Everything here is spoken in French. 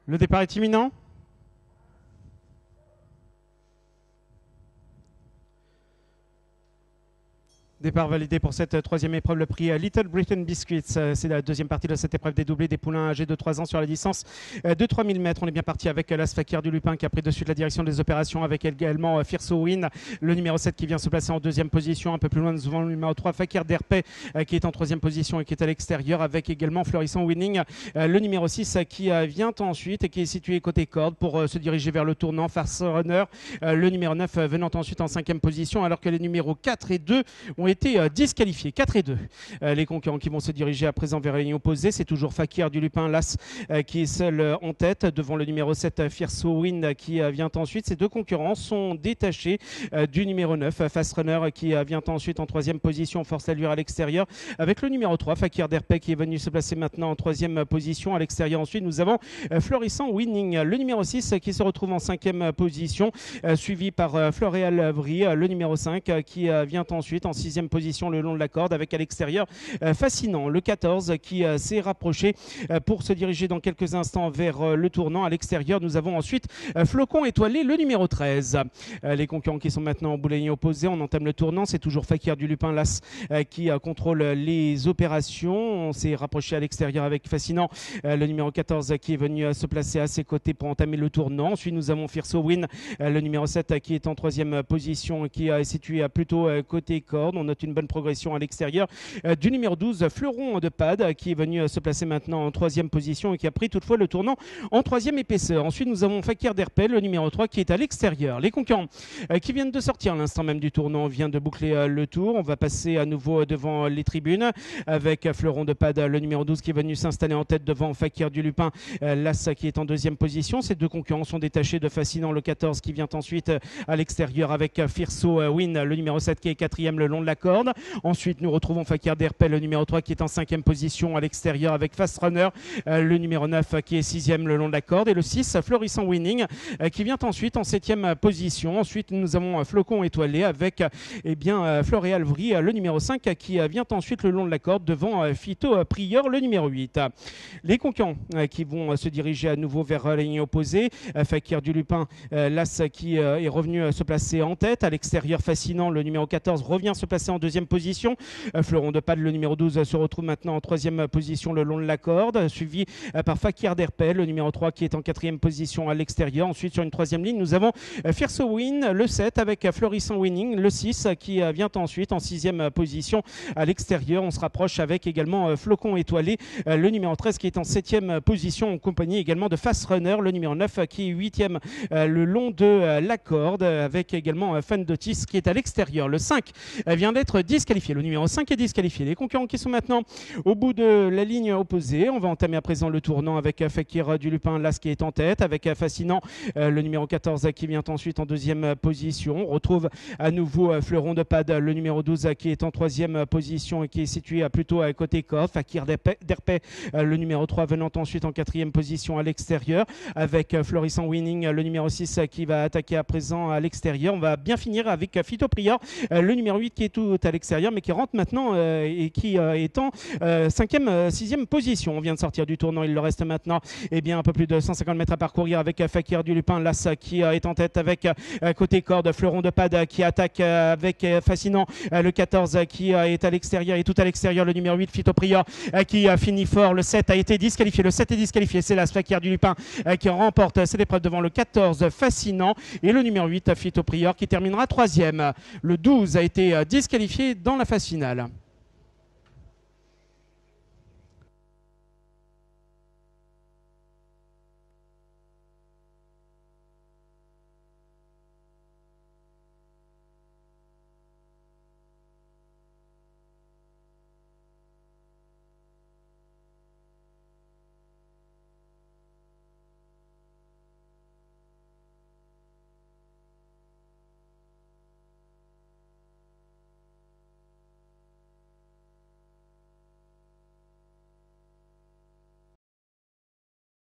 Le départ est imminent. Départ validé pour cette troisième épreuve, le prix Little Britain Biscuits. C'est la deuxième partie de cette épreuve des doublés des poulains âgés de 3 ans sur la distance de 3000 mètres. On est bien parti avec l'As Fakir du Lupin qui a pris de suite la direction des opérations, avec également Fierso Win, le numéro 7 qui vient se placer en deuxième position. Un peu plus loin, nous avons le numéro 3, Fakir d'Herpé, qui est en troisième position et qui est à l'extérieur, avec également Florissant Winning, le numéro 6 qui vient ensuite et qui est situé côté corde pour se diriger vers le tournant. Fast Runner, le numéro 9 venant ensuite en cinquième position, alors que les numéros 4 et 2 ont été disqualifiés, 4 et 2. Les concurrents qui vont se diriger à présent vers la ligne opposée, c'est toujours Fakir du Lupin, l'As, qui est seul en tête devant le numéro 7, Fierso Win, qui vient ensuite. Ces deux concurrents sont détachés du numéro 9, Fast Runner, qui vient ensuite en troisième position, force l'allure à l'extérieur, avec le numéro 3, Fakir d'Herpé, qui est venu se placer maintenant en troisième position. À l'extérieur ensuite, nous avons Florissant Winning, le numéro 6, qui se retrouve en cinquième position, suivi par Floréal Vry, le numéro 5, qui vient ensuite en sixième position le long de la corde, avec à l'extérieur Fascinant, le 14, qui s'est rapproché pour se diriger dans quelques instants vers le tournant. À l'extérieur, nous avons ensuite Flocon Étoilé, le numéro 13. Les concurrents qui sont maintenant en bouligne opposée, on entame le tournant. C'est toujours Fakir du Lupin, l'As, qui contrôle les opérations. On s'est rapproché à l'extérieur avec Fascinant, le numéro 14, qui est venu se placer à ses côtés pour entamer le tournant. Ensuite, nous avons Fierso Win, le numéro 7, qui est en troisième position et qui est situé plutôt côté corde. On note une bonne progression à l'extérieur du numéro 12, Fleuron de Pad, qui est venu se placer maintenant en troisième position et qui a pris toutefois le tournant en troisième épaisseur. Ensuite, nous avons Fakir d'Herpé, le numéro 3, qui est à l'extérieur. Les concurrents qui viennent de sortir à l'instant même du tournant, vient de boucler le tour. On va passer à nouveau devant les tribunes avec Fleuron de Pad, le numéro 12, qui est venu s'installer en tête devant Fakir du Lupin, l'As, qui est en deuxième position. Ces deux concurrents sont détachés de Fascinant, le 14, qui vient ensuite à l'extérieur, avec Fierso Win, le numéro 7, qui est quatrième le long de la corde. Ensuite, nous retrouvons Fakir d'Herpé, le numéro 3, qui est en cinquième position à l'extérieur, avec Fast Runner, le numéro 9, qui est sixième le long de la corde, et le 6, Florissant Winning, qui vient ensuite en septième position. Ensuite, nous avons Flocon Étoilé avec Floréal Vry, le numéro 5, qui vient ensuite le long de la corde devant Phyto Prior, le numéro 8. Les concurrents qui vont se diriger à nouveau vers la ligne opposée, Fakir du Lupin, l'As, qui est revenu se placer en tête. À l'extérieur, Fascinant, le numéro 14, revient se placer en deuxième position. Fleuron de Pad, le numéro 12, se retrouve maintenant en troisième position le long de la corde, suivi par Fakir d'Herpé, le numéro 3, qui est en quatrième position à l'extérieur. Ensuite, sur une troisième ligne, nous avons Fierso Win, le 7, avec Florissant Winning, le 6, qui vient ensuite en sixième position à l'extérieur. On se rapproche avec également Flocon Étoilé, le numéro 13, qui est en septième position, en compagnie également de Fast Runner, le numéro 9, qui est huitième le long de la corde, avec également Fan Dotis, qui est à l'extérieur. Le 5 vient d'être disqualifié. Le numéro 5 est disqualifié. Les concurrents qui sont maintenant au bout de la ligne opposée. On va entamer à présent le tournant avec Fakir du Lupin, l'As, qui est en tête, avec Fascinant, le numéro 14, qui vient ensuite en deuxième position. On retrouve à nouveau Fleuron de Pad, le numéro 12, qui est en troisième position et qui est situé plutôt à côté corde. Fakir d'Herpé, le numéro 3, venant ensuite en quatrième position à l'extérieur, avec Florissant Winning, le numéro 6, qui va attaquer à présent à l'extérieur. On va bien finir avec Phyto Prior, le numéro 8, qui est tout à l'extérieur, mais qui rentre maintenant et qui est en cinquième, sixième position. On vient de sortir du tournant. Il leur reste maintenant un peu plus de 150 mètres à parcourir, avec Fakir du Lupin, l'As, qui est en tête, avec côté corde Fleuron de Pad, qui attaque avec Fascinant, le 14, qui est à l'extérieur et tout à l'extérieur, le numéro 8, Phyto Prior, qui finit fort. Le 7 a été disqualifié. Le 7 est disqualifié. C'est l'As, Fakir du Lupin, qui remporte cette épreuve devant le 14, Fascinant, et le numéro 8, Phyto Prior, qui terminera troisième. Le 12 a été disqualifié dans la phase finale.